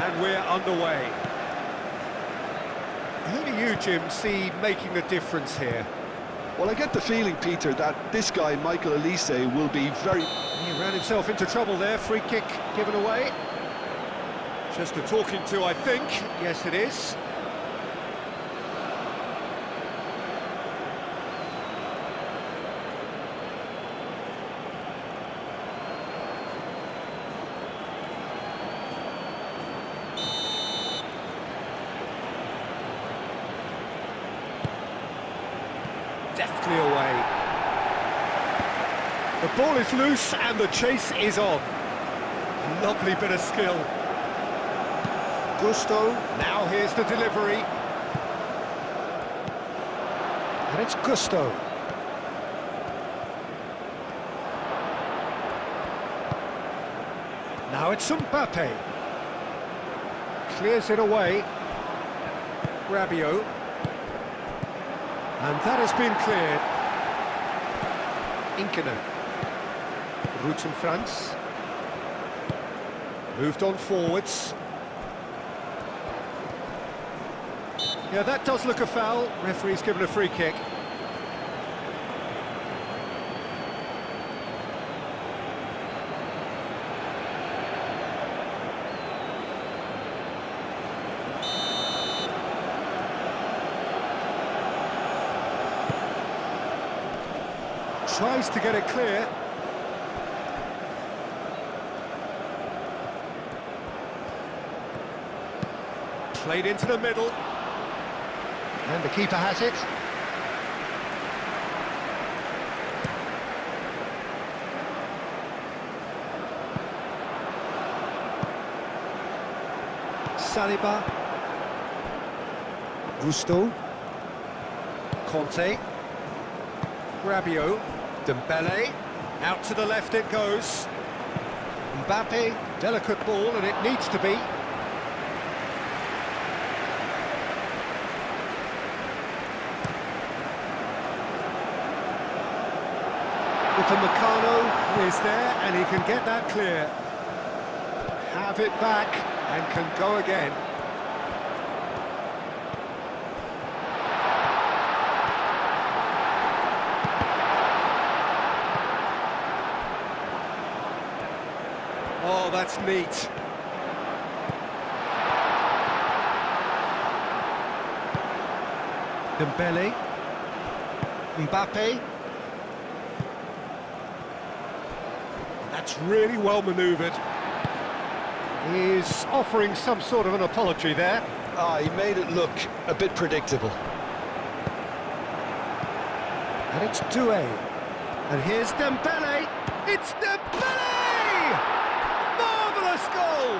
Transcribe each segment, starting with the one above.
And we're underway. Who do you, Jim, see making the difference here? Well, I get the feeling, Peter, that this guy, Michael Elise, will be very... He ran himself into trouble there, free kick given away. Just a talking to, I think. Yes, it is. Deftly away. The ball is loose and the chase is on. Lovely bit of skill. Gusto, now here's the delivery. And it's Gusto. Now it's Mbappe. Clears it away. Rabiot. And that has been cleared. Inkinen. Rutten France. Moved on forwards. Yeah, that does look a foul. Referee's given a free kick. Tries to get it clear. Played into the middle. And the keeper has it. Saliba. Gusto. Conte. Rabiot. Dembele. Out to the left it goes. Mbappe. Delicate ball, and it needs to be. Upamecano is there, and he can get that clear. Have it back, and can go again. Oh, that's neat. Dembele. Mbappe. That's really well manoeuvred. He's offering some sort of an apology there. He made it look a bit predictable. And it's Doué. And here's Dembele. It's Dembele! Marvellous goal!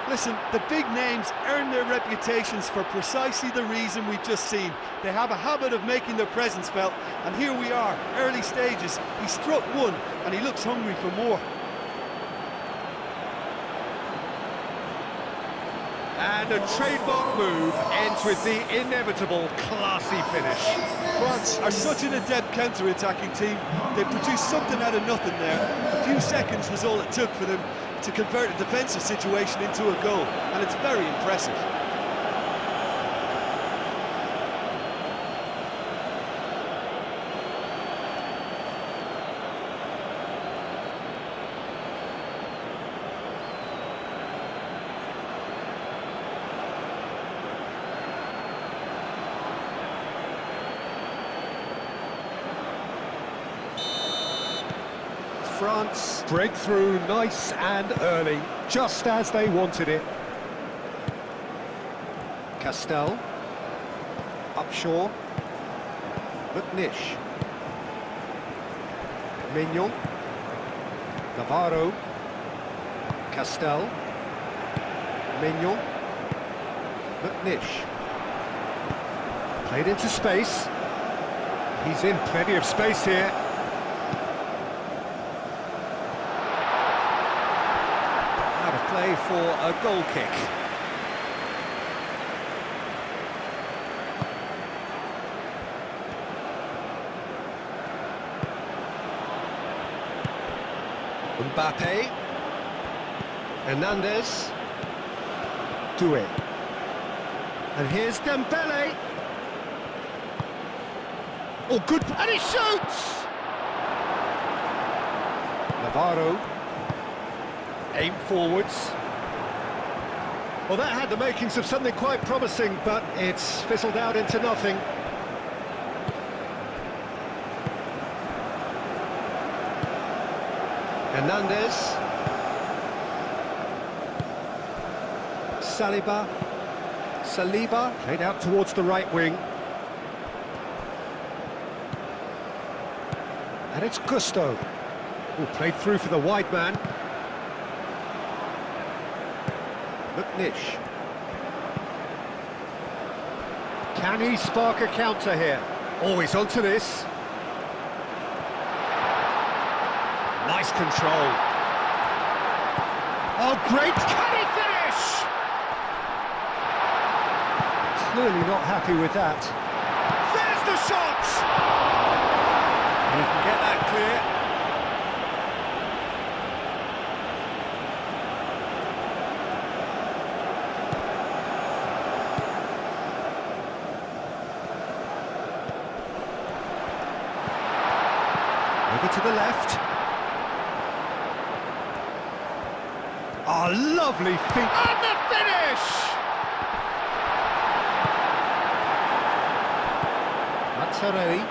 Listen, the big names earn their reputations for precisely the reason we've just seen. They have a habit of making their presence felt, and here we are, early stages. He struck one, and he looks hungry for more. And a trademark move ends with the inevitable classy finish. France are such an adept counter-attacking team. They produced something out of nothing there. A few seconds was all it took for them to convert a defensive situation into a goal, and it's very impressive. France break through nice and early, just as they wanted it. Castel. Upshaw. McNish. Mignon. Navarro. Castel. Mignon. McNish. Played into space. He's in plenty of space here. Out of play for a goal kick. Mbappe. Hernandez. Doué. And here's Dembele. Oh, good, and he shoots! Navarro. Aim forwards. Well, that had the makings of something quite promising, but it's fizzled out into nothing. Hernandez. Saliba, played out towards the right wing. And it's Gusto, who played through for the wide man. McNish. Can he spark a counter here? Always onto this. Nice control. Oh, great! Can he finish? Clearly not happy with that. There's the shot! He can get that clear. Over to the left. Oh, lovely feet. And the finish! Mazzarelli.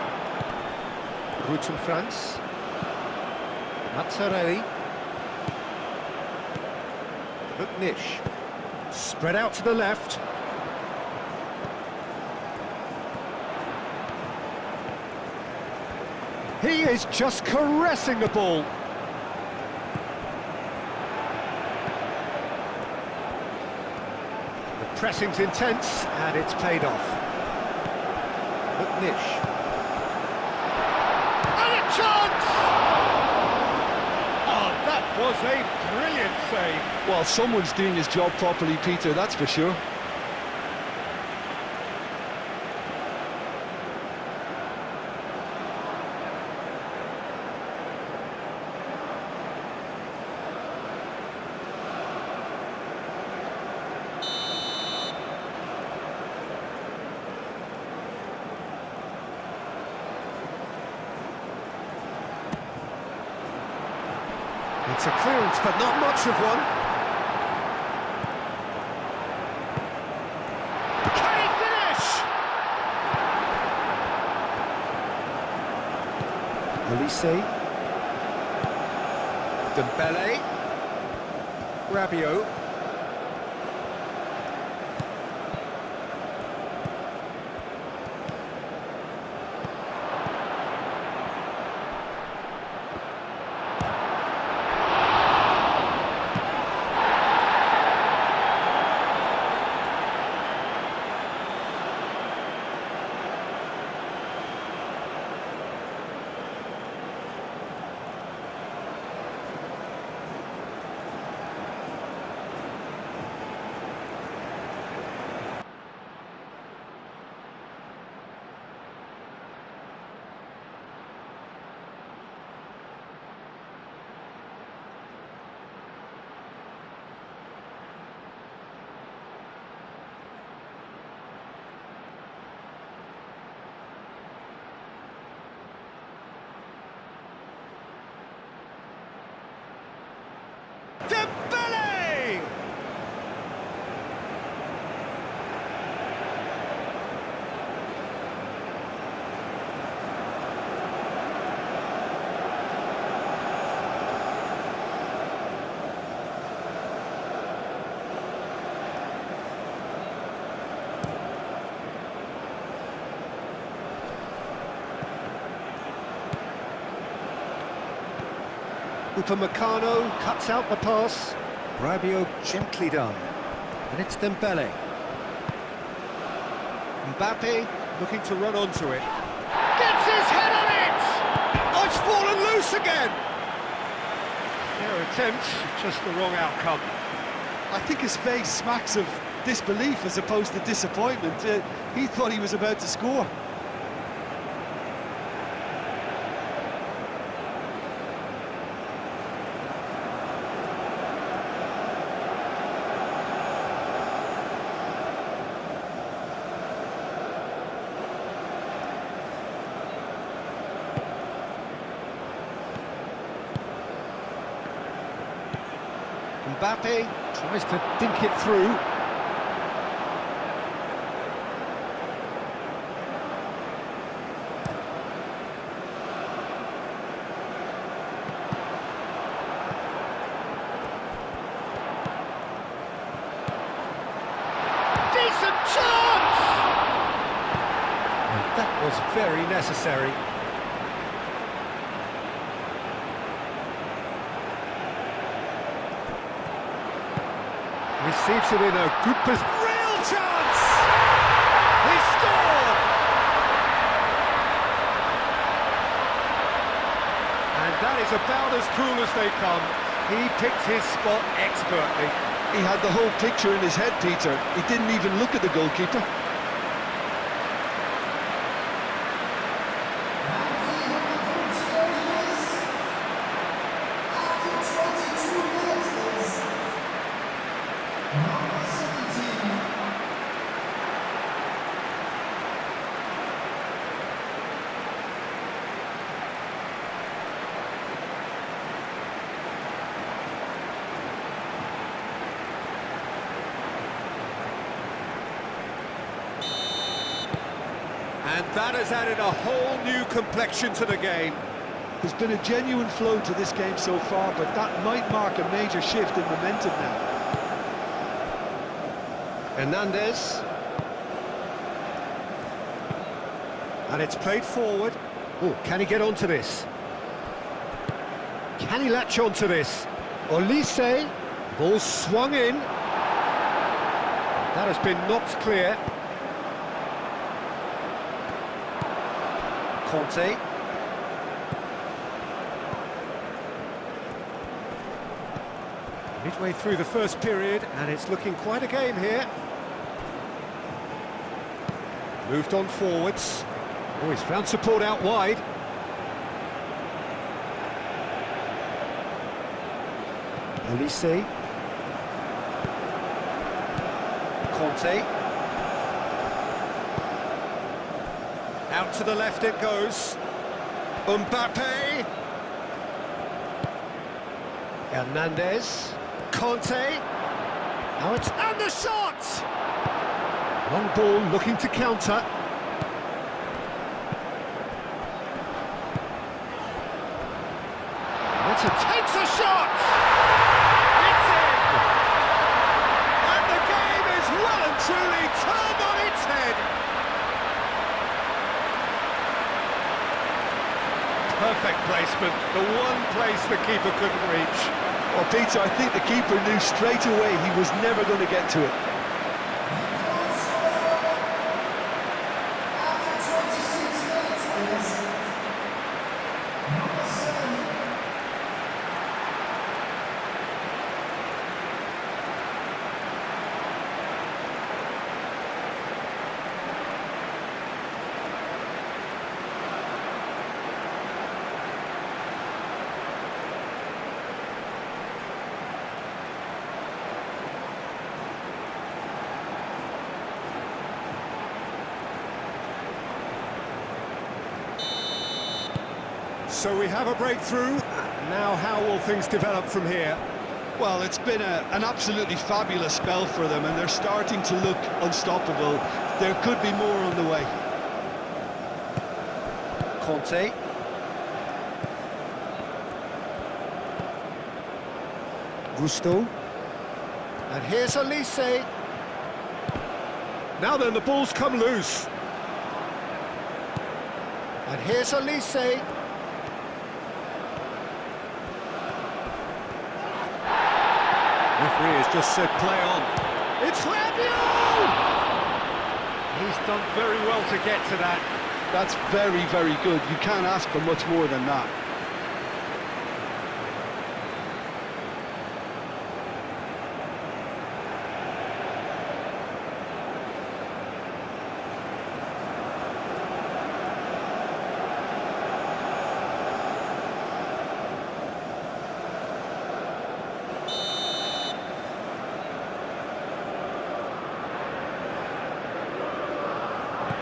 Route from France. Mazzarelli. McNish. Spread out to the left. He is just caressing the ball. The pressing's intense, and it's paid off. McNish. And a chance! Oh, that was a brilliant save. Well, someone's doing his job properly, Peter, that's for sure. It's a clearance, but not much of one. Can he finish? Elise. Dembele. Rabiot. Dembele! Upamecano cuts out the pass. Rabiot gently done. And it's Dembele. Mbappe looking to run onto it. Gets his head on it! Oh, it's fallen loose again! Fair attempt, just the wrong outcome. I think his face smacks of disbelief as opposed to disappointment. He thought he was about to score. Mbappe tries to dink it through. Decent chance! And that was very necessary. Receives it in a good position. Real chance! He scored! And that is about as cool as they come. He picked his spot expertly. He had the whole picture in his head, Peter. He didn't even look at the goalkeeper. And that has added a whole new complexion to the game. There's been a genuine flow to this game so far, but that might mark a major shift in momentum now. Hernandez. And it's played forward. Oh, can he get onto this? Can he latch onto this? Olise. Ball swung in. That has been knocked clear. Conte. Midway through the first period, and it's looking quite a game here. Moved on forwards. Oh, he's found support out wide. Olise. Conte. Out to the left it goes. Mbappe. Hernandez. Conte. Now it's... And the shot! Long ball looking to counter. Takes a shot! It's in! And the game is well and truly turned on its head! Perfect placement, the one place the keeper couldn't reach. Well, Peter, I think the keeper knew straight away he was never going to get to it. So we have a breakthrough. Now how will things develop from here? Well, it's been an absolutely fabulous spell for them, and they're starting to look unstoppable. There could be more on the way. Conte. Gusto. And here's Olise. Now then, the ball's come loose. And here's Olise. Referee has just said play on. It's Rabiot! He's done very well to get to that. That's very, very good. You can't ask for much more than that.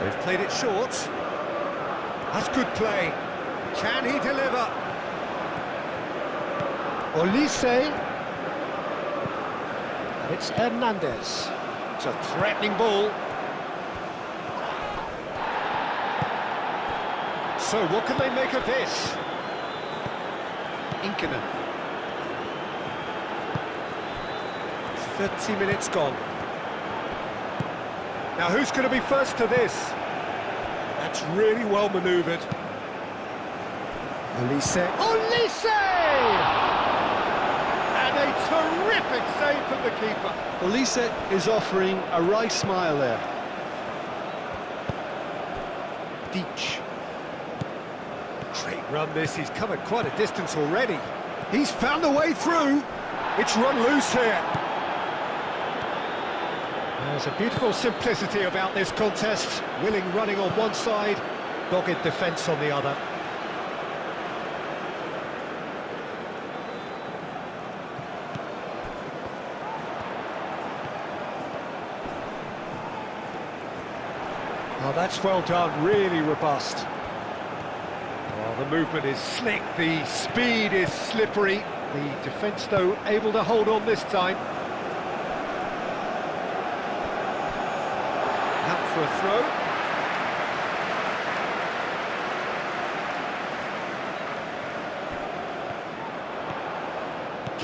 They've played it short. That's good play. Can he deliver? Olise. And it's Hernandez. It's a threatening ball. So what can they make of this? Inkinen. 30 minutes gone. Now who's going to be first to this? That's really well manoeuvred. Olise. Olise! And a terrific save from the keeper. Olise is offering a wry smile there. Deach. Great run this, he's covered quite a distance already. He's found a way through. It's run loose here. There's a beautiful simplicity about this contest. Willing running on one side, dogged defence on the other. Oh, that's well done, really robust. Oh, the movement is slick, the speed is slippery. The defence, though, able to hold on this time. Out for a throw.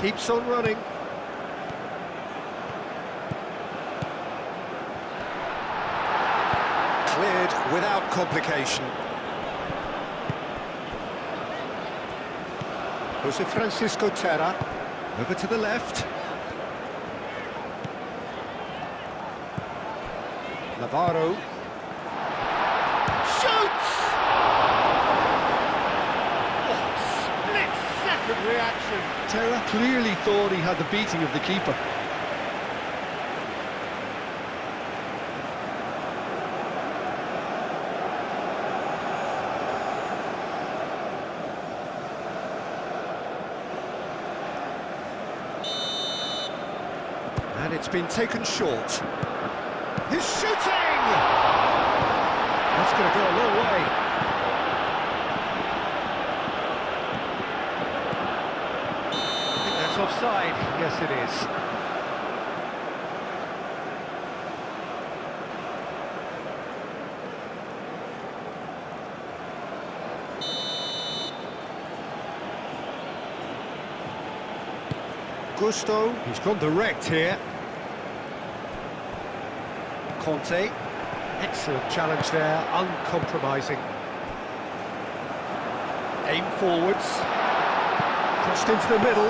Keeps on running. Cleared without complication. Jose Francisco Terra, over to the left. Navarro. Shoots! Oh, split-second reaction. Terra clearly thought he had the beating of the keeper. And it's been taken short. He's shooting! That's going to go a long way. I think that's offside. Yes, it is. Gusto, he's gone direct here. Conte, excellent challenge there, uncompromising. Aim forwards, crossed into the middle.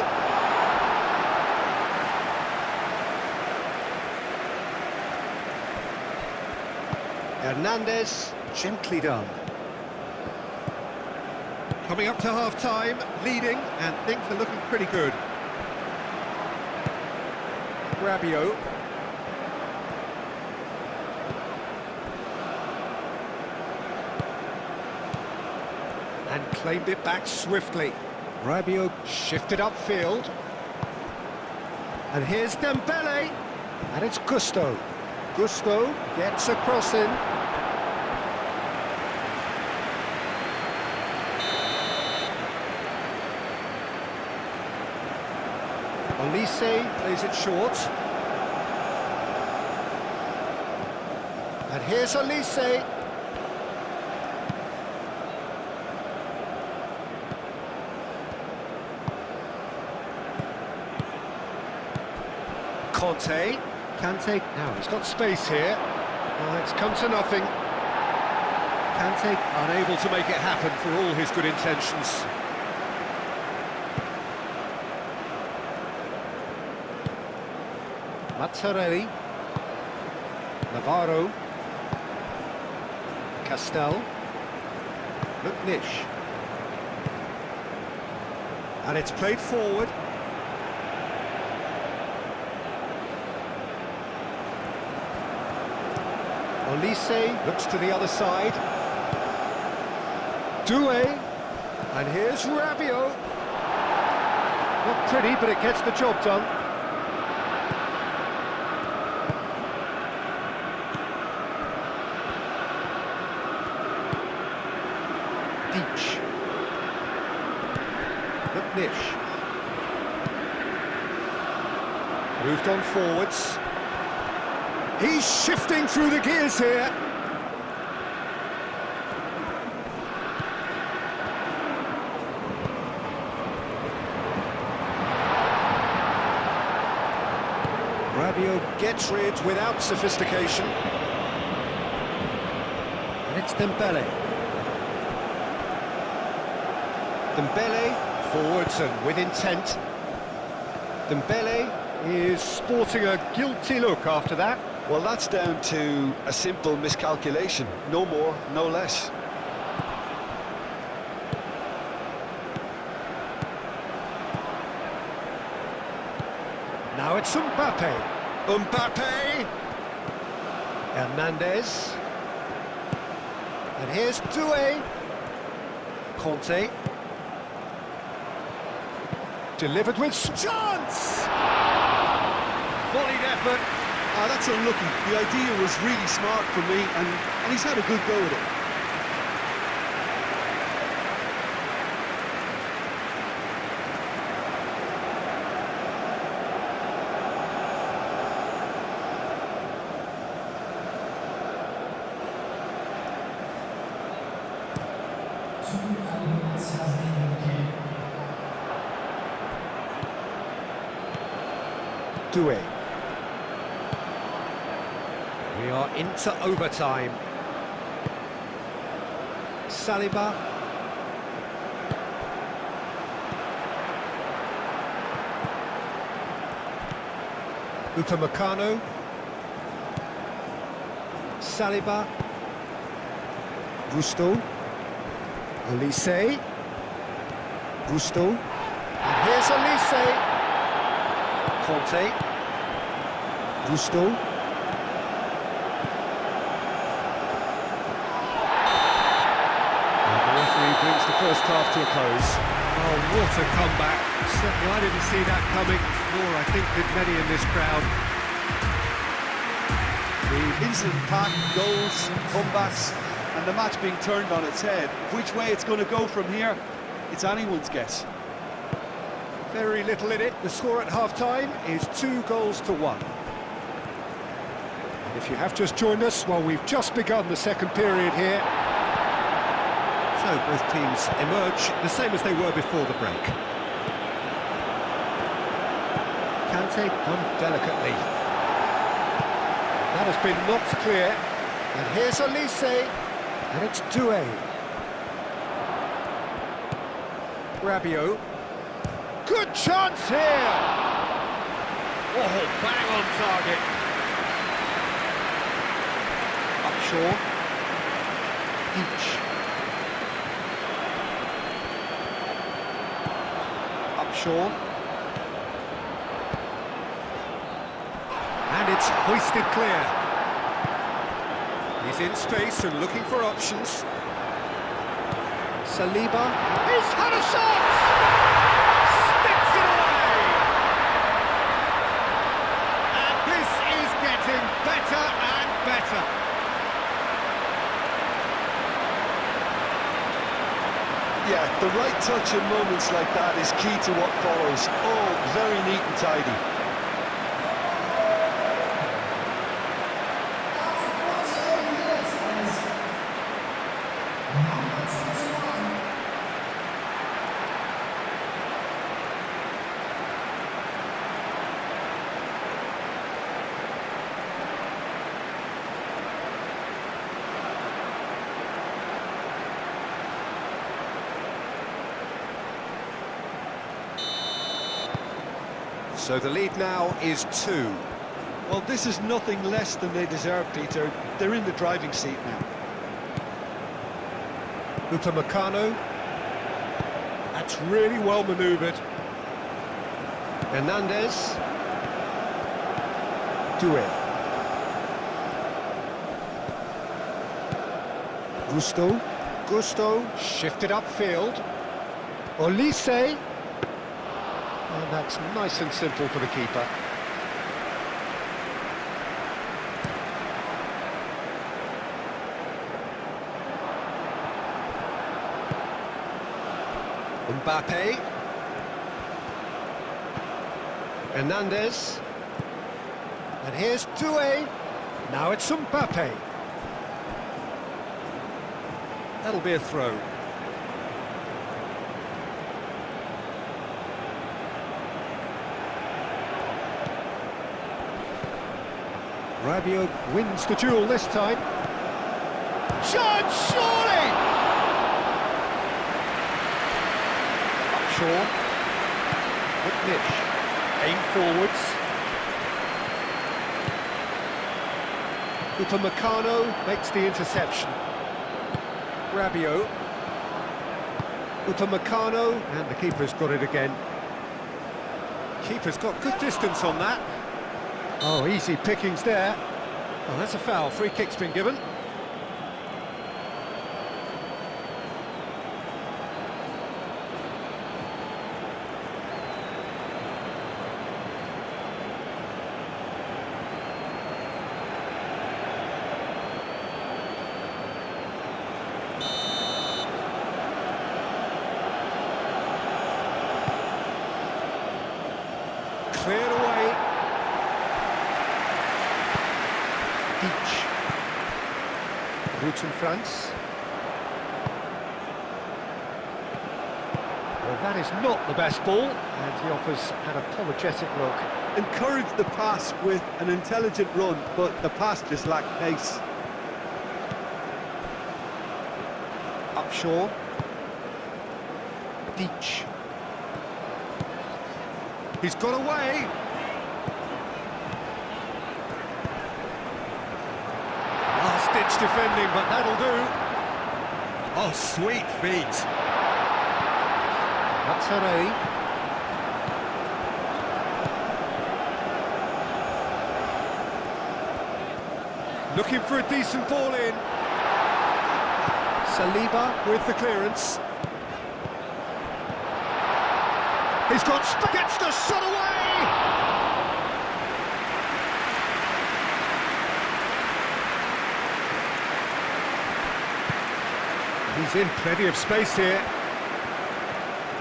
Hernandez, gently done. Coming up to half-time, leading, and things are looking pretty good. Rabiot. And claimed it back swiftly. Rabiot shifted upfield. And here's Dembele. And it's Gusto. Gusto gets a cross in. Olise plays it short. And here's Olise. Conte. Kante. Now he's got space here. It's come to nothing. Kante unable to make it happen for all his good intentions. Mazzarelli, Navarro, Castel, McNish, and it's played forward. Olise looks to the other side. Doué, and here's Rabiot. Not pretty, but it gets the job done. Deach. McNish. Moved on forwards. He's shifting through the gears here. Rabiot gets rid without sophistication. And it's Dembele. Dembele, forwards and with intent. Dembele is sporting a guilty look after that. Well, that's down to a simple miscalculation. No more, no less. Now it's Mbappe. Mbappe! Hernandez. And here's Doué. Conte. Delivered with chance! Volleyed effort. That's unlucky. The idea was really smart for me, and he's had a good go at it. Doué. We are into overtime. Saliba. Upamecano. Saliba. Gusto. Olise. Gusto. And here's Olise. Conte. Gusto. And the referee brings the first half to a close. Oh, what a comeback. Certainly I didn't see that coming, nor I think did many in this crowd. The instant pack, goals, comebacks, and the match being turned on its head. Which way it's going to go from here, it's anyone's guess. Very little in it. The score at half-time is 2-1. And if you have just joined us, well, we've just begun the second period here. So both teams emerge the same as they were before the break. Kante done delicately. That has been knocked clear. And here's Olise. And it's Doué. Rabiot. Good chance here! Oh, bang on target. Upshaw. Each. Upshaw. And it's hoisted clear. He's in space and looking for options. Saliba. He's had a shot! Better and better. Yeah, the right touch in moments like that is key to what follows. Oh, very neat and tidy. So the lead now is 2. Well, this is nothing less than they deserve, Peter. They're in the driving seat now. Upamecano. That's really well manoeuvred. Hernandez. Doué. Gusto. Gusto shifted upfield. Olise. And that's nice and simple for the keeper. Mbappe. Hernandez. And here's Doué. Now it's Mbappe. That'll be a throw. Rabiot wins the duel this time. Chance, surely! Shaw. With Nish. Aim forwards. Upamecano makes the interception. Rabiot. Upamecano, and the keeper's got it again. Keeper's got good distance on that. Oh, easy pickings there. Oh, that's a foul. Free kick's been given. Cleared away. Roots in France. Well, that is not the best ball, and he offers an apologetic look. Encouraged the pass with an intelligent run, but the pass just lacked pace. Upshaw. Deach. He's got away. Last-ditch defending, but that'll do. Oh, sweet feet. That's Harry. Looking for a decent ball in. Saliba with the clearance. He's got gets the shot away. He's in plenty of space here.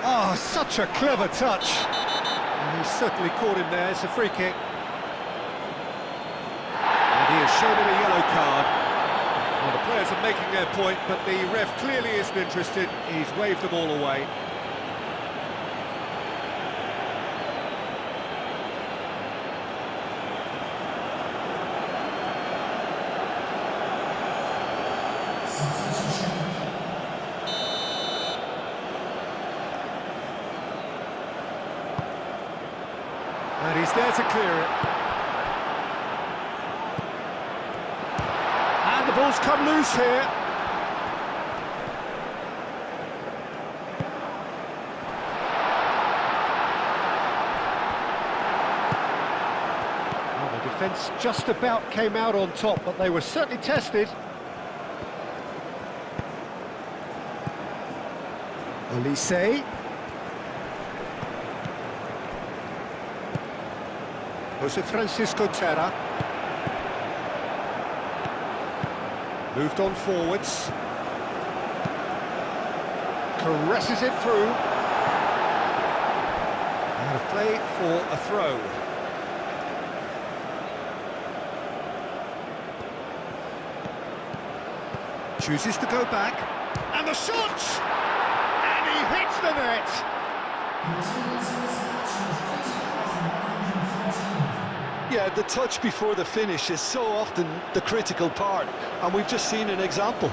Oh, such a clever touch. And he's certainly caught him there. It's a free kick. And he has shown him a yellow card. Well, the players are making their point, but the ref clearly isn't interested. He's waved them all away. And he's there to clear it. And the ball's come loose here. Well, the defence just about came out on top, but they were certainly tested. Olise. Jose Francisco Terra. Moved on forwards. Caresses it through. Out of play for a throw. Chooses to go back. And the shot! And he hits the net! Yeah, the touch before the finish is so often the critical part, and we've just seen an example.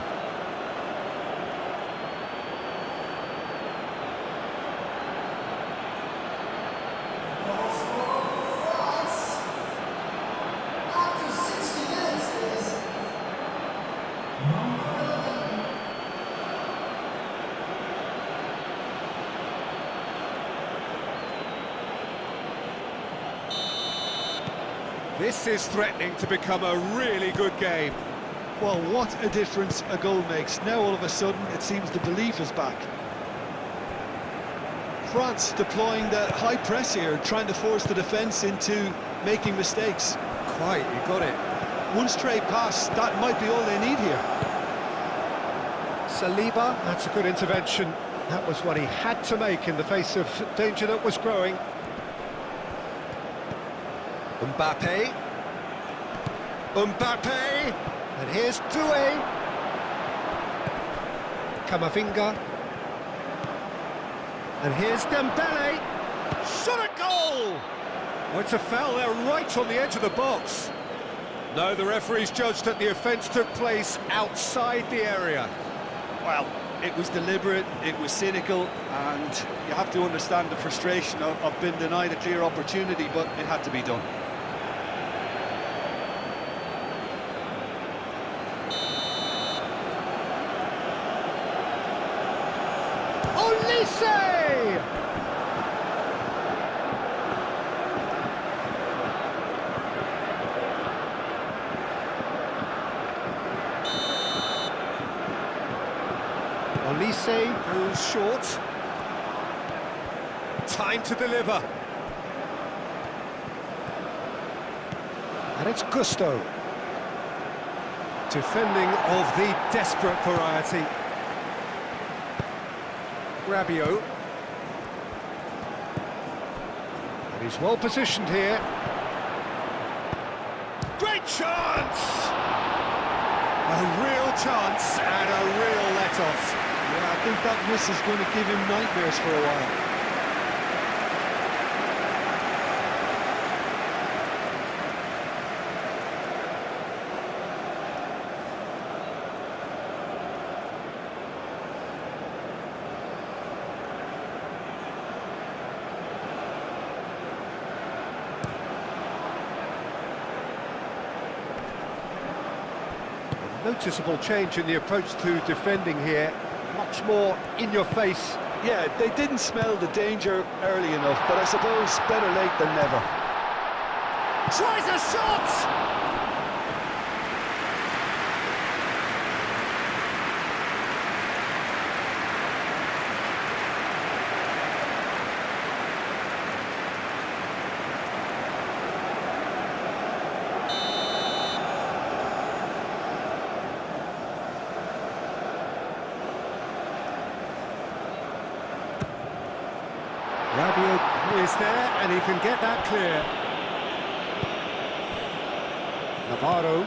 This is threatening to become a really good game. Well, what a difference a goal makes. Now all of a sudden it seems the belief is back. France deploying the high press here, trying to force the defence into making mistakes. Quite, you got it. One straight pass, that might be all they need here. Saliba, that's a good intervention. That was what he had to make in the face of danger that was growing. Mbappe. Mbappe, and here's Doué. Kamavinga. And here's Dembele. Shot a goal! Oh, it's a foul there right on the edge of the box. No, the referee's judged that the offence took place outside the area. Well, it was deliberate, it was cynical, and you have to understand the frustration of being denied a clear opportunity, but it had to be done. Olise! Olise goes short. Time to deliver. And it's Gusto. Defending of the desperate variety. Rabiot. And he's well positioned here. Great chance! A real chance and a real let-off. Yeah, I think that miss is going to give him nightmares for a while. Noticeable change in the approach to defending here. Much more in your face. Yeah, they didn't smell the danger early enough, but I suppose better late than never. Tries a shot! Rabiot is there, and he can get that clear. Navarro.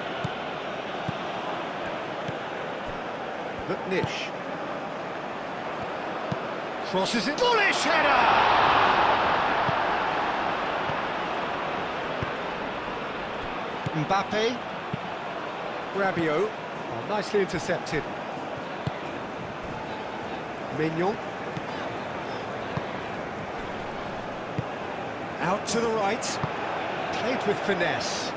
McNish. Crosses it. Bullish header! Mbappe. Rabiot. Oh, nicely intercepted. Mignon. Out to the right, played with finesse.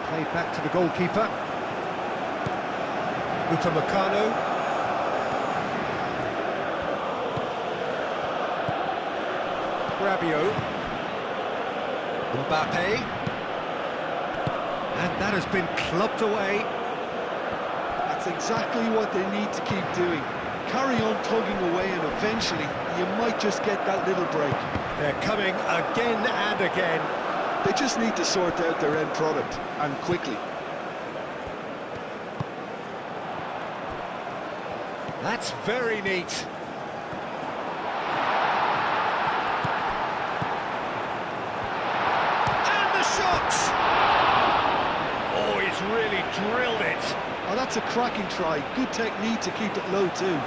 Played back to the goalkeeper. Upamecano. Rabiot. Mbappe. And that has been clubbed away. That's exactly what they need to keep doing. Carry on tugging away, and eventually you might just get that little break. They're coming again and again. They just need to sort out their end product, and quickly. That's very neat. And the shot! Oh, he's really drilled it. Oh, that's a cracking try. Good technique to keep it low too.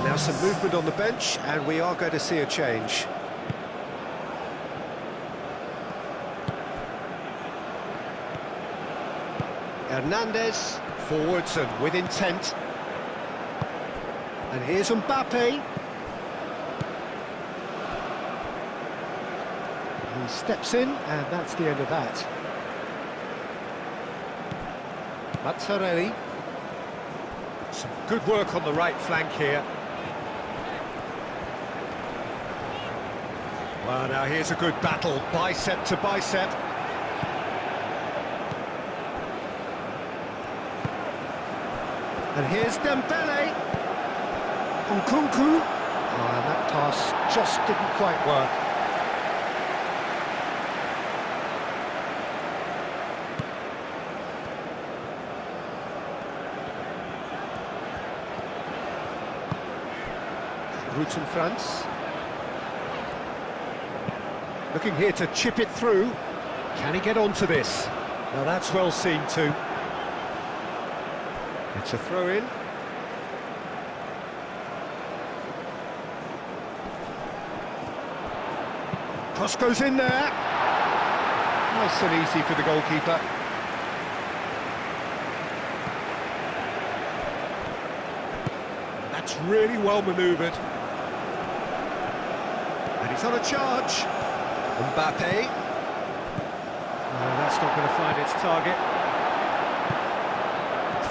Now some movement on the bench, and we are going to see a change. Hernandez, forwards and with intent. And here's Mbappe. He steps in, and that's the end of that. Mazzarelli. Some good work on the right flank here. Well, now here's a good battle, bicep to bicep. And here's Dembele. Nkunku. Oh, and that pass just didn't quite work. Routen France. Looking here to chip it through. Can he get onto this? Now that's well seen too. It's a throw-in. Cross goes in there. Nice and easy for the goalkeeper. That's really well manoeuvred. And he's on a charge. Mbappe. No, that's not going to find its target.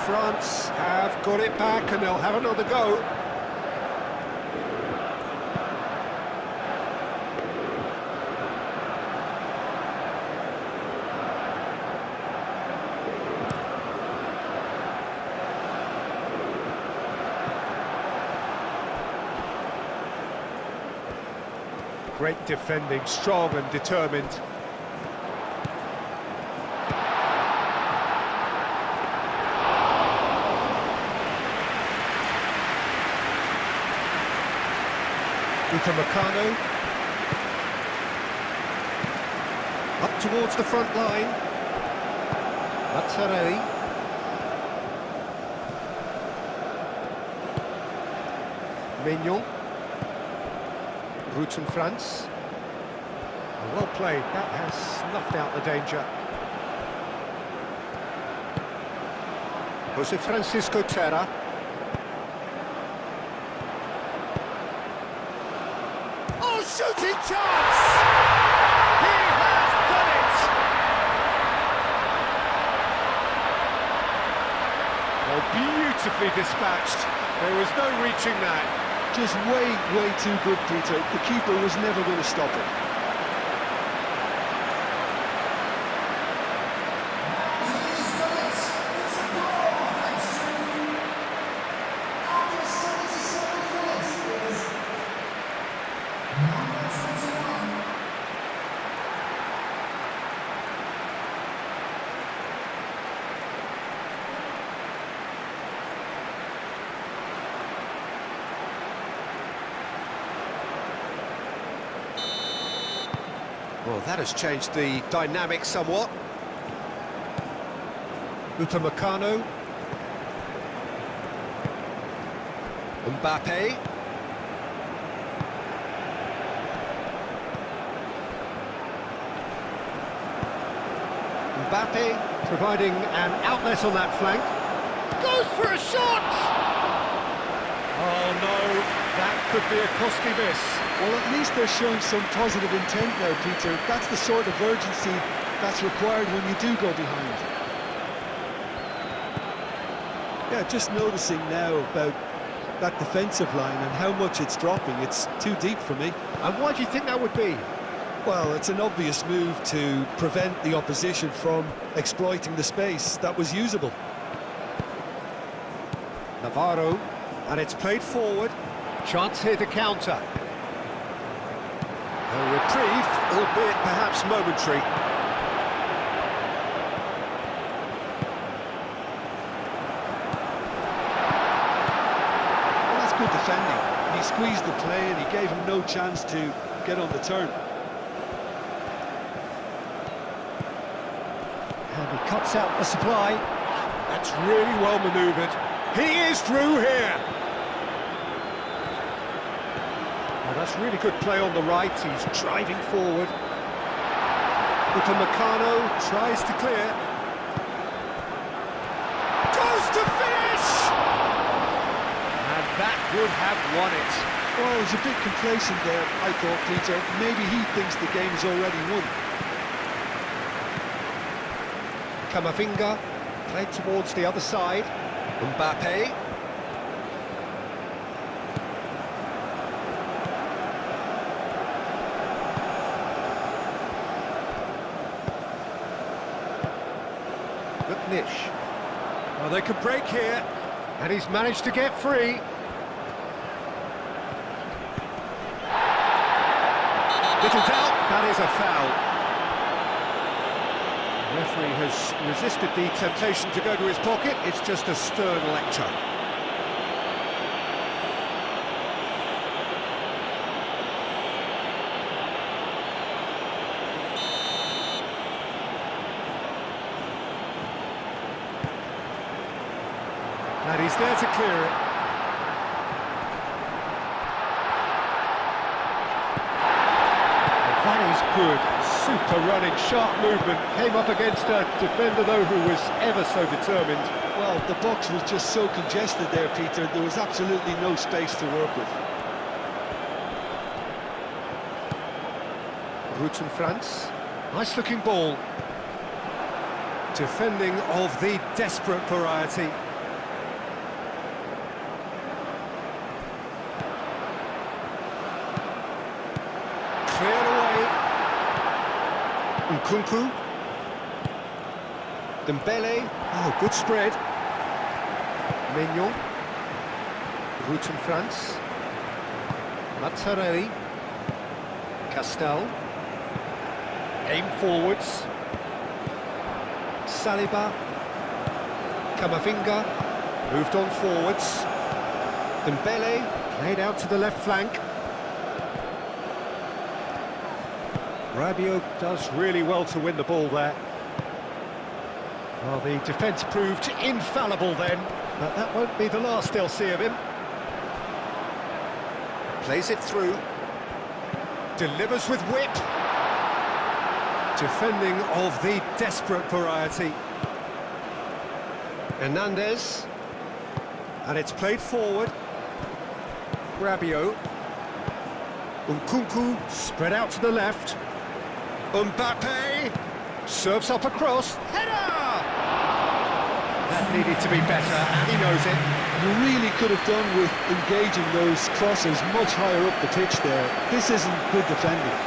France have got it back and they'll have another go. Great defending, strong and determined. Upamecano. Up towards the front line. Mazzarelli. Mignon. Routen France. Well played, that has snuffed out the danger. Jose Francisco Terra. Oh, shooting chance! He has done it! Oh, beautifully dispatched. There was no reaching that. Just way too good, Peter. The keeper was never going to stop it. Well, that has changed the dynamic somewhat. Upamecano. Mbappe. Mbappe providing an outlet on that flank. Goes for a shot! Oh no, that could be a costly miss. Well, at least they're showing some positive intent now, Peter. That's the sort of urgency that's required when you do go behind. Yeah, just noticing now about that defensive line and how much it's dropping. It's too deep for me. And why do you think that would be? Well, it's an obvious move to prevent the opposition from exploiting the space that was usable. Navarro, and it's played forward. Chance here to counter. A reprieve, albeit perhaps momentary. Well, that's good defending. He squeezed the play and he gave him no chance to get on the turn. And he cuts out the supply. That's really well manoeuvred. He is through here. Well, that's really good play on the right. He's driving forward. Upamecano tries to clear. Goes to finish! And that would have won it. Well, he was a bit complacent there, I thought, Peter. Maybe he thinks the game's already won. Camavinga played towards the other side. Mbappe. Nish. Well, they could break here, and he's managed to get free. Little doubt, that is a foul. The referee has resisted the temptation to go to his pocket. It's just a stern lecture. He's there to clear it. That is good. Super running, sharp movement. Came up against a defender, though, who was ever so determined. Well, the box was just so congested there, Peter. There was absolutely no space to work with. Roots and France. Nice looking ball. Defending of the desperate variety. Cleared away. Nkunku. Dembele. Oh, good spread. Mignon. Roots and France. Mazzarelli. Castel. Aim forwards. Saliba. Camavinga. Moved on forwards. Dembele. Played out to the left flank. Rabiot does really well to win the ball there. Well, the defence proved infallible then, but that won't be the last they'll see of him. Plays it through. Delivers with whip. Defending of the desperate variety. Hernandez. And it's played forward. Rabiot. Nkunku spread out to the left. Mbappe serves up across. Header! That needed to be better, and he knows it. You really could have done with engaging those crosses much higher up the pitch there. This isn't good defending.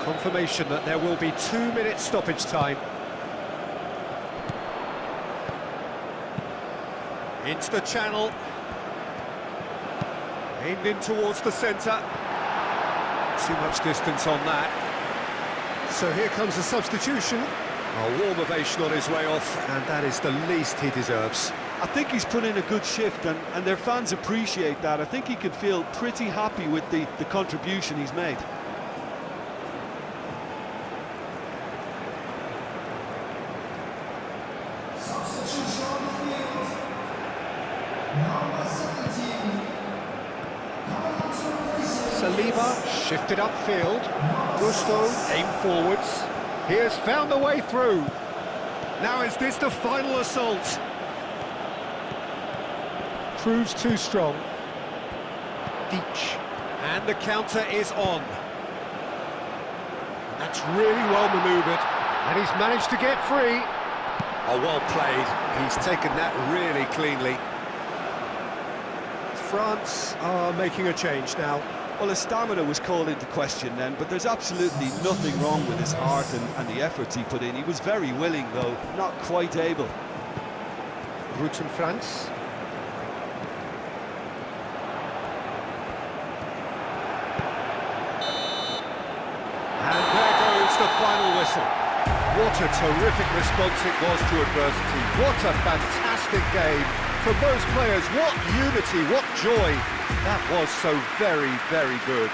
Confirmation that there will be 2 minutes stoppage time. Into the channel. Aimed in towards the centre. Too much distance on that. So here comes a substitution. A warm ovation on his way off, and that is the least he deserves. I think he's put in a good shift, and their fans appreciate that. I think he could feel pretty happy with the contribution he's made. Substitution on the field. Number 17. Saliba shifted upfield. Gusto aim forwards. He has found the way through. Now is this the final assault? Proves too strong. Deach. And the counter is on. That's really well manoeuvred. And he's managed to get free. Oh, well played. He's taken that really cleanly. France are making a change now. Well, his stamina was called into question then, but there's absolutely nothing wrong with his heart and the efforts he put in. He was very willing, though, not quite able. Roots and France. And there goes the final whistle. What a terrific response it was to adversity. What a fantastic game. From those players, what unity, what joy. That was so very, very good.